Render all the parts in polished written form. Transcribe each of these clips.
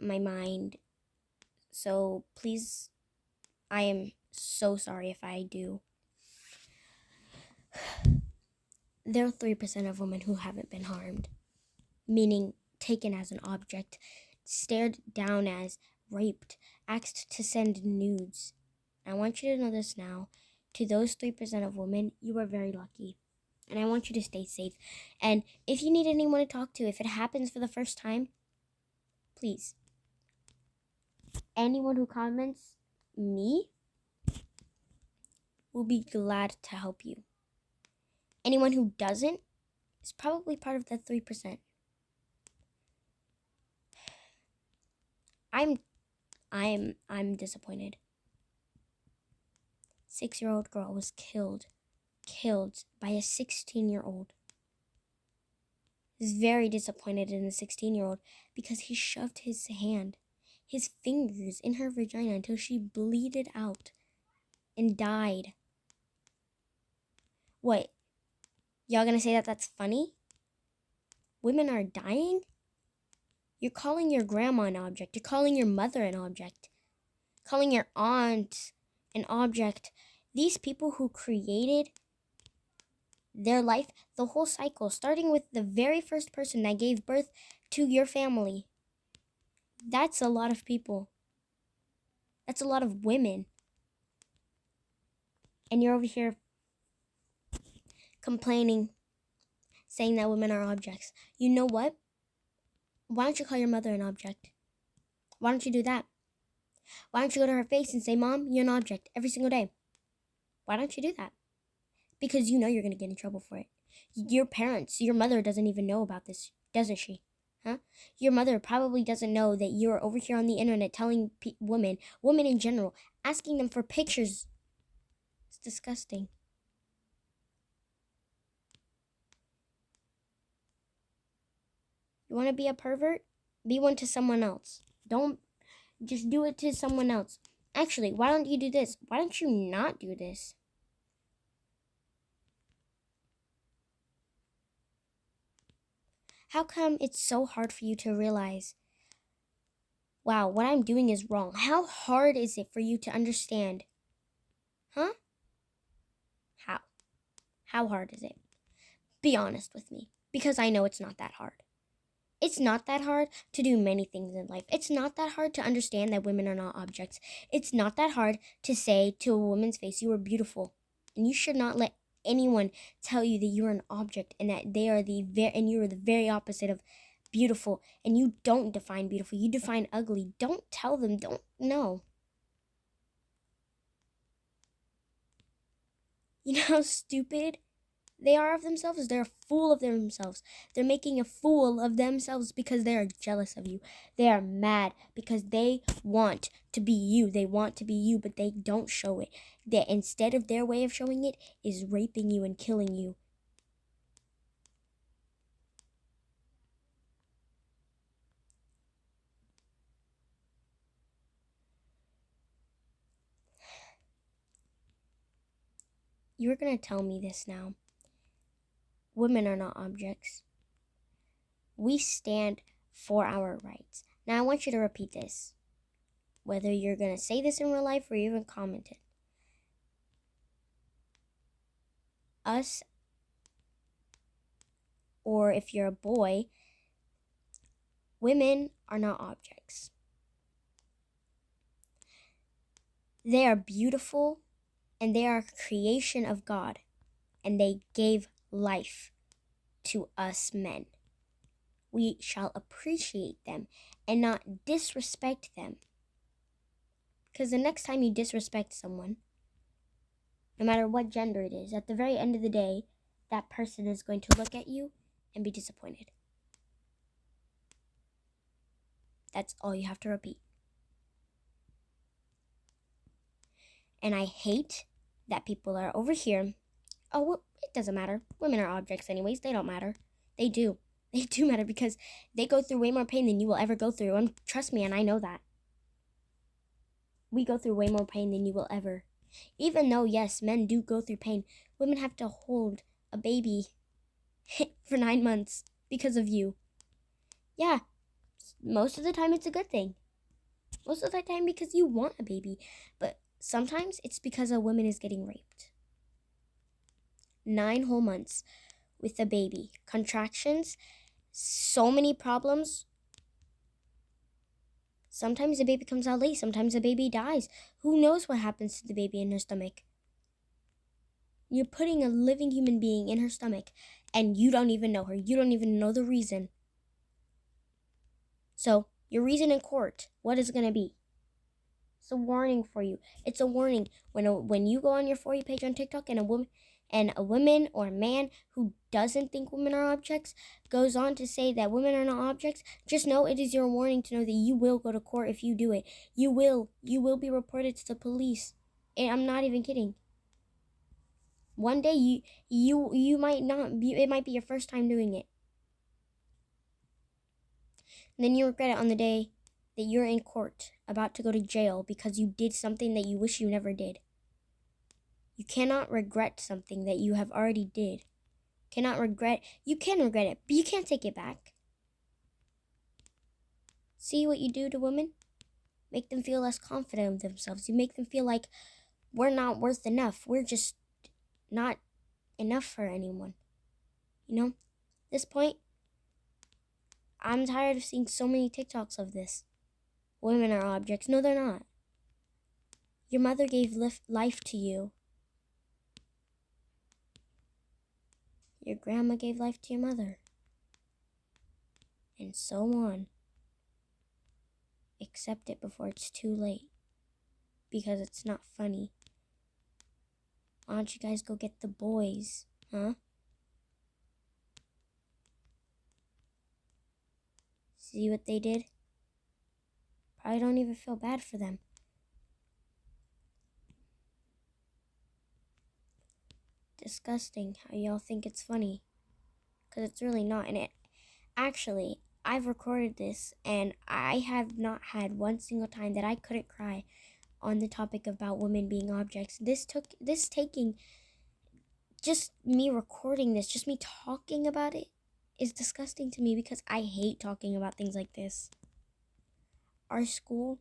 my mind. So please, I am so sorry if I do. There are 3% of women who haven't been harmed, meaning taken as an object, stared down as, raped, asked to send nudes. I want you to know this now. To those 3% of women, you are very lucky. And I want you to stay safe. And if you need anyone to talk to, if it happens for the first time, please. Anyone who comments me will be glad to help you. Anyone who doesn't is probably part of that 3%. I'm disappointed. 6-year-old girl was killed by a 16-year-old. I was very disappointed in the 16-year-old because he shoved his fingers in her vagina until she bleeded out and died. What? Y'all gonna say that that's funny? Women are dying? You're calling your grandma an object. You're calling your mother an object. Calling your aunt an object. These people who created their life, the whole cycle, starting with the very first person that gave birth to your family. That's a lot of people. That's a lot of women. And you're over here complaining, saying that women are objects. You know what? Why don't you call your mother an object? Why don't you do that? Why don't you go to her face and say, Mom, you're an object every single day? Why don't you do that? Because you know you're going to get in trouble for it. Your parents, your mother doesn't even know about this, doesn't she? Huh? Your mother probably doesn't know that you're over here on the internet telling women in general, asking them for pictures. It's disgusting. You want to be a pervert? Be one to someone else. Don't just do it to someone else. Actually, why don't you do this? Why don't you not do this? How come it's so hard for you to realize, wow, what I'm doing is wrong? How hard is it for you to understand? Huh? How hard is it? Be honest with me, because I know it's not that hard. It's not that hard to do many things in life. It's not that hard to understand that women are not objects. It's not that hard to say to a woman's face, you are beautiful. And you should not let anyone tell you that you are an object and that they are and you are the very opposite of beautiful. And you don't define beautiful. You define ugly. Don't tell them. Don't. No. You know how stupid they are of themselves? They're a fool of themselves. They're making a fool of themselves because they are jealous of you. They are mad because they want to be you. They want to be you, but they don't show it. Instead of their way of showing it is raping you and killing you. You're going to tell me this now. Women are not objects. We stand for our rights. Now I want you to repeat this. Whether you're going to say this in real life or even comment it. Us, or if you're a boy, women are not objects. They are beautiful and they are a creation of God, and they gave life to us men. We shall appreciate them and not disrespect them. Because the next time you disrespect someone, no matter what gender it is, at the very end of the day, that person is going to look at you and be disappointed. That's all you have to repeat. And I hate that people are over here. Oh, well, it doesn't matter. Women are objects anyways. They don't matter. They do. They do matter because they go through way more pain than you will ever go through. And trust me, and I know that. We go through way more pain than you will ever. Even though, yes, men do go through pain, women have to hold a baby for 9 months because of you. Yeah, most of the time it's a good thing. Most of the time because you want a baby. But sometimes it's because a woman is getting raped. 9 whole months with a baby. Contractions. So many problems. Sometimes the baby comes out late. Sometimes the baby dies. Who knows what happens to the baby in her stomach? You're putting a living human being in her stomach, and you don't even know her. You don't even know the reason. So, your reason in court, what is it going to be? It's a warning for you. It's a warning. When you go on your For You page on TikTok and a woman or a man who doesn't think women are objects goes on to say that women are not objects, just know it is your warning to know that you will go to court if you do it. You will be reported to the police. And I'm not even kidding. One day you might not be, it might be your first time doing it. And then you regret it on the day that you're in court, about to go to jail because you did something that you wish you never did. You cannot regret something that you have already did. You can regret it, but you can't take it back. See what you do to women? Make them feel less confident of themselves. You make them feel like we're not worth enough. We're just not enough for anyone. You know? At this point, I'm tired of seeing so many TikToks of this. Women are objects. No, they're not. Your mother gave life to you. Your grandma gave life to your mother. And so on. Accept it before it's too late. Because it's not funny. Why don't you guys go get the boys, huh? See what they did? Probably don't even feel bad for them. Disgusting how y'all think it's funny. Because it's really not. And actually, I've recorded this and I have not had one single time that I couldn't cry on the topic about women being objects. Taking just me recording this, just me talking about it is disgusting to me because I hate talking about things like this. Our school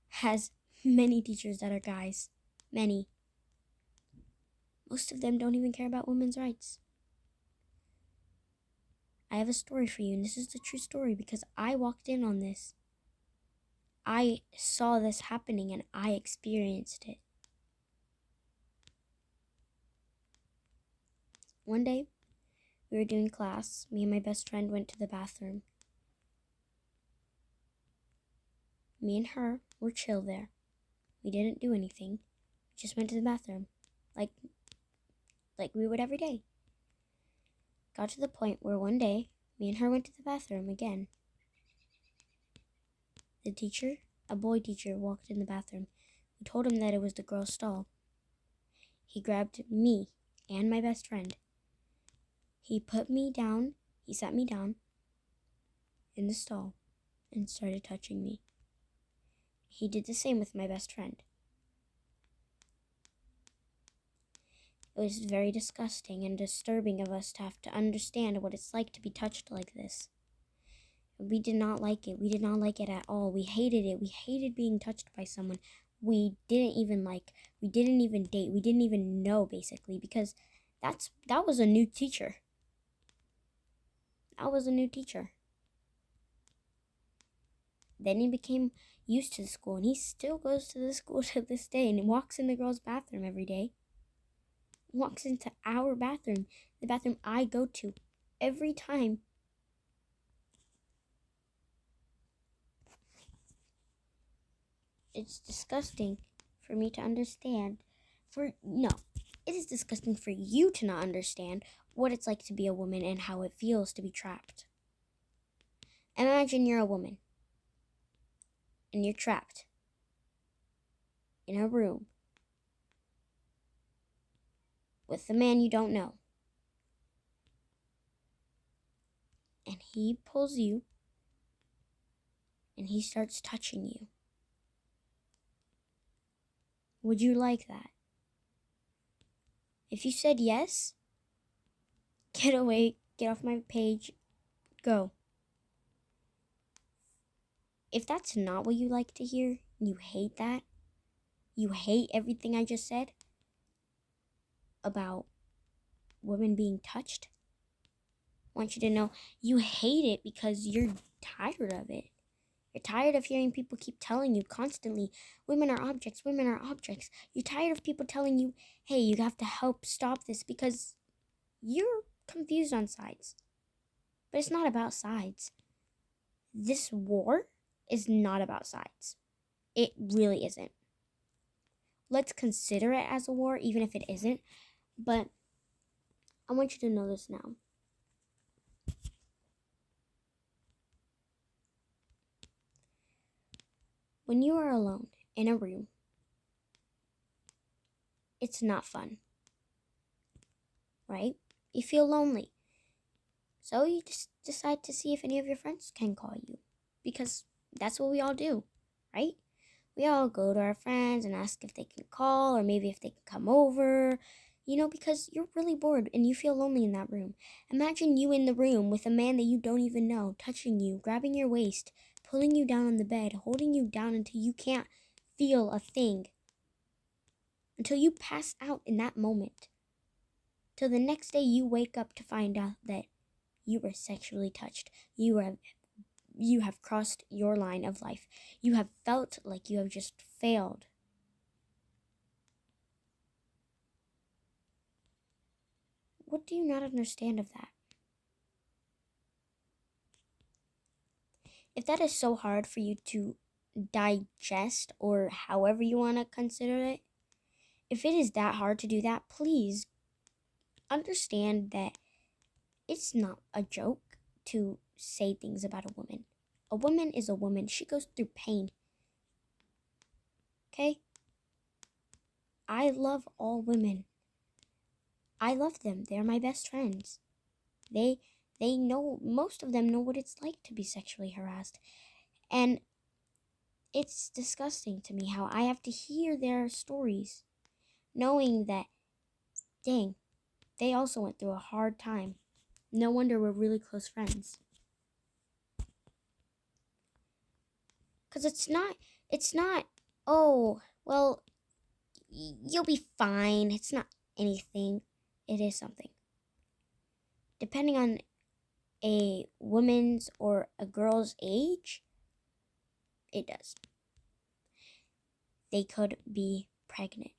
has many teachers that are guys. Many. Most of them don't even care about women's rights. I have a story for you, and this is the true story because I walked in on this. I saw this happening and I experienced it. One day, we were doing class. Me and my best friend went to the bathroom. Me and her were chill there. We didn't do anything. We just went to the bathroom. Like we would every day. Got to the point where one day, me and her went to the bathroom again. The teacher, a boy teacher, walked in the bathroom. We told him that it was the girl's stall. He grabbed me and my best friend. He put me down, he sat me down in the stall and started touching me. He did the same with my best friend. It was very disgusting and disturbing of us to have to understand what it's like to be touched like this. We did not like it. We did not like it at all. We hated it. We hated being touched by someone we didn't even like. We didn't even date. We didn't even know, basically, because that was a new teacher. That was a new teacher. Then he became used to the school, and he still goes to the school to this day, and he walks in the girls' bathroom every day. Walks into our bathroom, the bathroom I go to every time. It's disgusting for me to understand. It is disgusting for you to not understand what it's like to be a woman and how it feels to be trapped. Imagine you're a woman and you're trapped in a room with a man you don't know. And he pulls you and he starts touching you. Would you like that? If you said yes, get away, get off my page, go. if that's not what you like to hear, you hate that, you hate everything I just said about women being touched, I want you to know you hate it because you're tired of it. You're tired of hearing people keep telling you constantly, women are objects, women are objects. You're tired of people telling you, hey, you have to help stop this because you're confused on sides. But it's not about sides. This war is not about sides. It really isn't. Let's consider it as a war, even if it isn't. But I want you to know this now. When you are alone in a room, it's not fun, right? You feel lonely. So you just decide to see if any of your friends can call you, because that's what we all do, right? We all go to our friends and ask if they can call, or maybe if they can come over, because you're really bored and you feel lonely in that room. Imagine you in the room with a man that you don't even know, touching you, grabbing your waist, pulling you down on the bed, holding you down until you can't feel a thing, until you pass out in that moment, till the next day you wake up to find out that you were sexually touched. You have crossed your line of life. You have felt like you have just failed. What do you not understand of that? If that is so hard for you to digest, or however you want to consider it, if it is that hard to do that, please understand that it's not a joke to say things about a woman. A woman is a woman. She goes through pain. Okay? I love all women. I love them. They're my best friends. They know, most of them know what it's like to be sexually harassed. And it's disgusting to me how I have to hear their stories, knowing that, dang, they also went through a hard time. No wonder we're really close friends. Because it's not, oh, well, you'll be fine. It's not anything. It is something. Depending on a woman's or a girl's age, it does. They could be pregnant.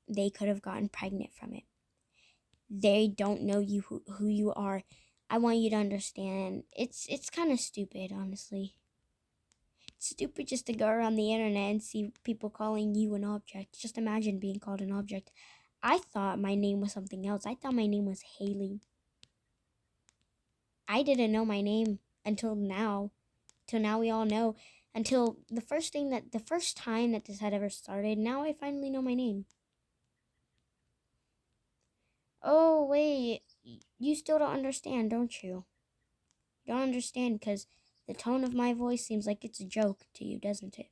They could have gotten pregnant from it. They don't know you who you are. I want you to understand. It's kind of stupid, honestly. It's stupid just to go around the internet and see people calling you an object. Just imagine being called an object. I thought my name was something else. I thought my name was Haley. I didn't know my name until now. Till now we all know. Until the first time that this had ever started, now I finally know my name. Oh, wait. You still don't understand, don't you? You don't understand because the tone of my voice seems like it's a joke to you, doesn't it?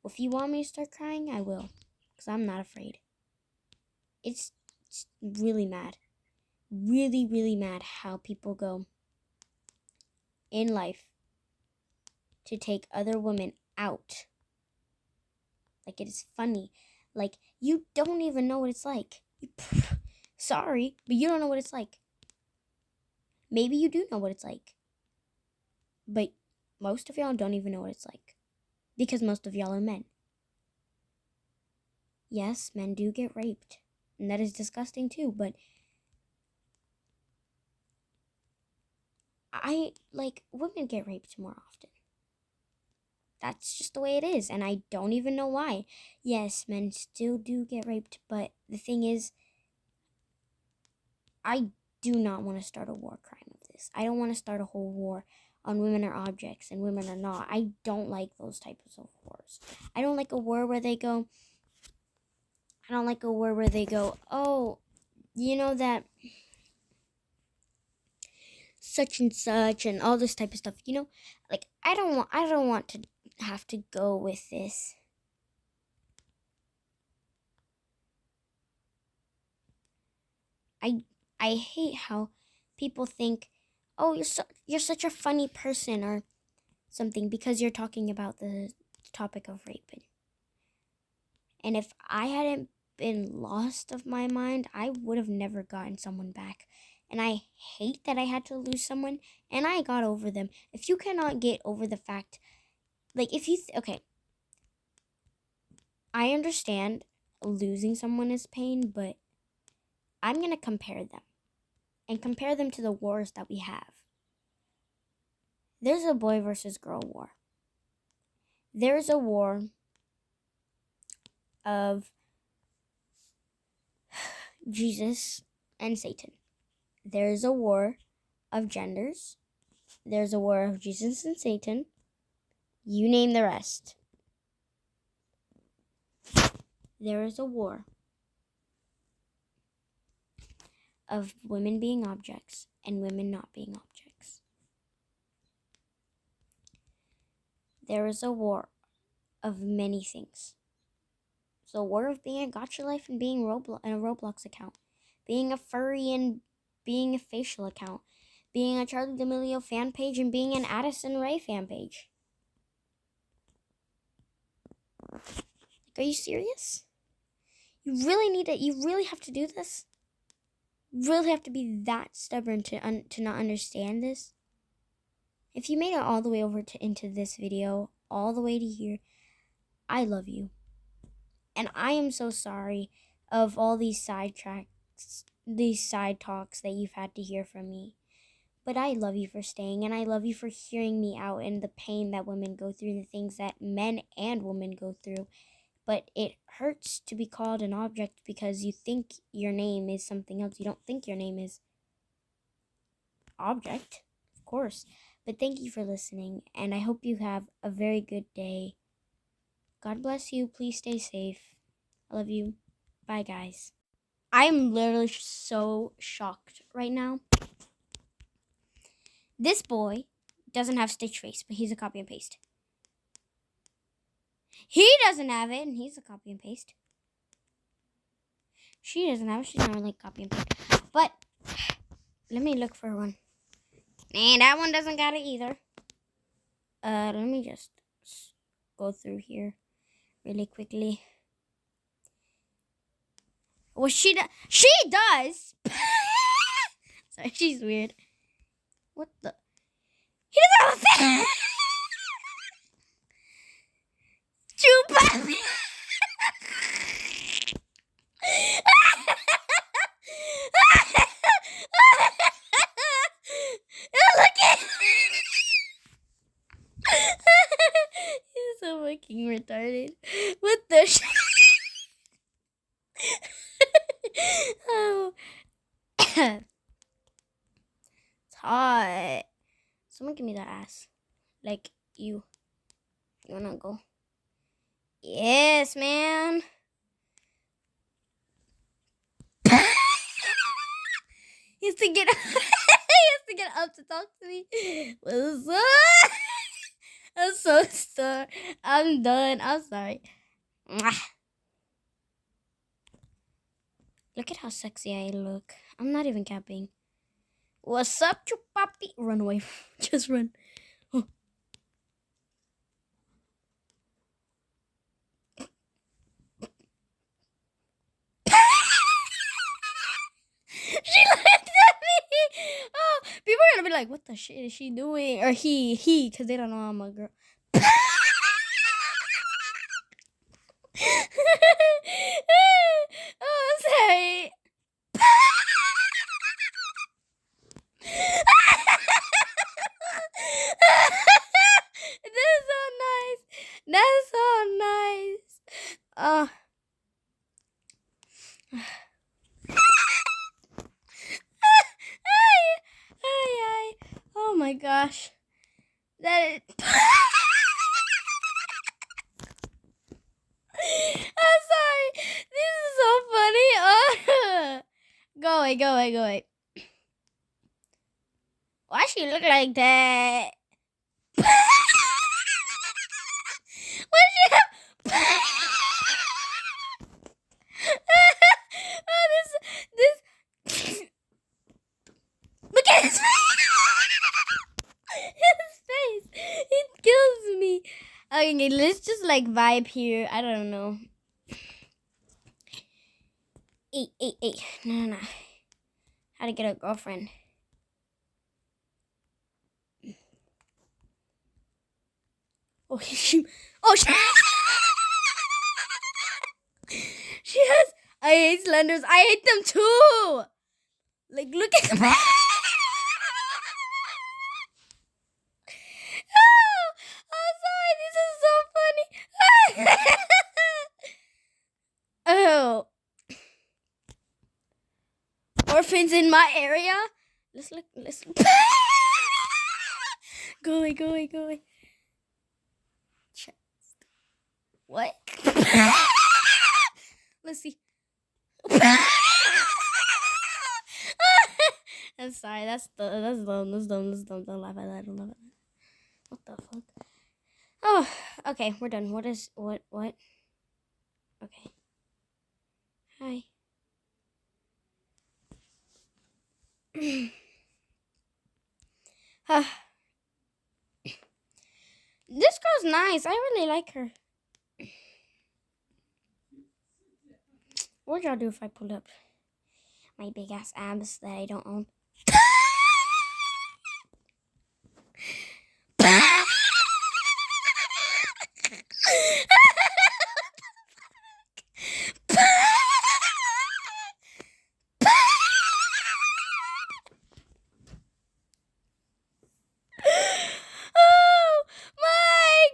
Well, if you want me to start crying, I will. Because I'm not afraid. It's really mad. Really, really mad how people go in life to take other women out. Like it is funny. Like you don't even know what it's like. Sorry, but you don't know what it's like. Maybe you do know what it's like. But most of y'all don't even know what it's like. Because most of y'all are men. Yes, men do get raped. And that is disgusting too, but women get raped more often. That's just the way it is, and I don't even know why. Yes, men still do get raped, but the thing is, I do not want to start a war crime with this. I don't want to start a whole war on women are objects and women are not. I don't like those types of wars. I don't like a war where they go, oh, you know that such and such and all this type of stuff, like I don't want to have to go with this. I hate how people think, oh, you're such a funny person or something because you're talking about the topic of rape. And if I hadn't been lost of my mind, I would have never gotten someone back. And I hate that I had to lose someone, and I got over them. If you cannot get over the fact, like, if you, okay, I understand losing someone is pain, but I'm going to compare them and compare them to the wars that we have. There's a boy versus girl war. There's a war of Jesus and Satan. There's a war of genders. There's a war of Jesus and Satan. You name the rest. There is a war of women being objects and women not being objects. There is a war of many things. It's a war of being a Gacha Life and being a Roblox account, being a furry and being a facial account, being a Charli D'Amelio fan page and being an Addison Rae fan page. Are you serious? You really have to do this? You really have to be that stubborn to not understand this? If you made it all the way over into this video, all the way to here, I love you. And I am so sorry of all these sidetracks, these side talks that you've had to hear from me. But I love you for staying, and I love you for hearing me out and the pain that women go through, the things that men and women go through. But it hurts to be called an object because you think your name is something else. You don't think your name is object, of course. But thank you for listening, and I hope you have a very good day. God bless you. Please stay safe. I love you. Bye, guys. I'm literally so shocked right now. This boy doesn't have Stitch face, but he's a copy and paste. He doesn't have it, and he's a copy and paste. She doesn't have it. She's not really copy and paste. But let me look for one. And that one doesn't got it either. Let me just go through here really quickly. Well, she does. Sorry, she's weird. What the? He doesn't have a face. Chupa. Look at him. He's so fucking retarded. What the shit? Oh. It's hot. Someone give me that ass. Like, you wanna go? Yes, man. He has to get up to talk to me. What's up? I'm so sorry. I'm done. I'm sorry. Look at how sexy I look. I'm not even capping. What's up, chupapi? Run away. Just run. Oh. She looked at me. Oh, people are gonna be like, "What the shit is she doing?" Or he, because they don't know I'm a girl. Oh, sorry. That's so nice. That's so nice. Oh my gosh. That is. I'm sorry. This is so funny. Oh. Go away. Why she look like that? Why she have? Oh, this. Look at his face. Okay, let's just like vibe here. I don't know. Hey. No. How to get a girlfriend. Oh, she. She has. I hate Slenders. I hate them too. Like, look at them. Oh, I'm sorry. This is so funny. Oh. Orphans in my area. Let's look. Go away. Chest. What? Let's see. I'm sorry. That's dumb. Don't laugh at that. Don't laugh at that. What the fuck? Oh, okay. We're done. What? Okay. Hi. This girl's nice. I really like her. What would y'all do if I pulled up my big ass abs that I don't own? Oh my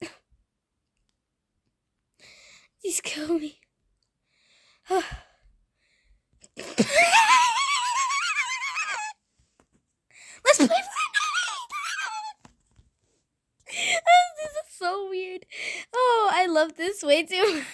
gosh! He's killing me. Let's play Fortnite! This is so weird. Oh, I love this way too much.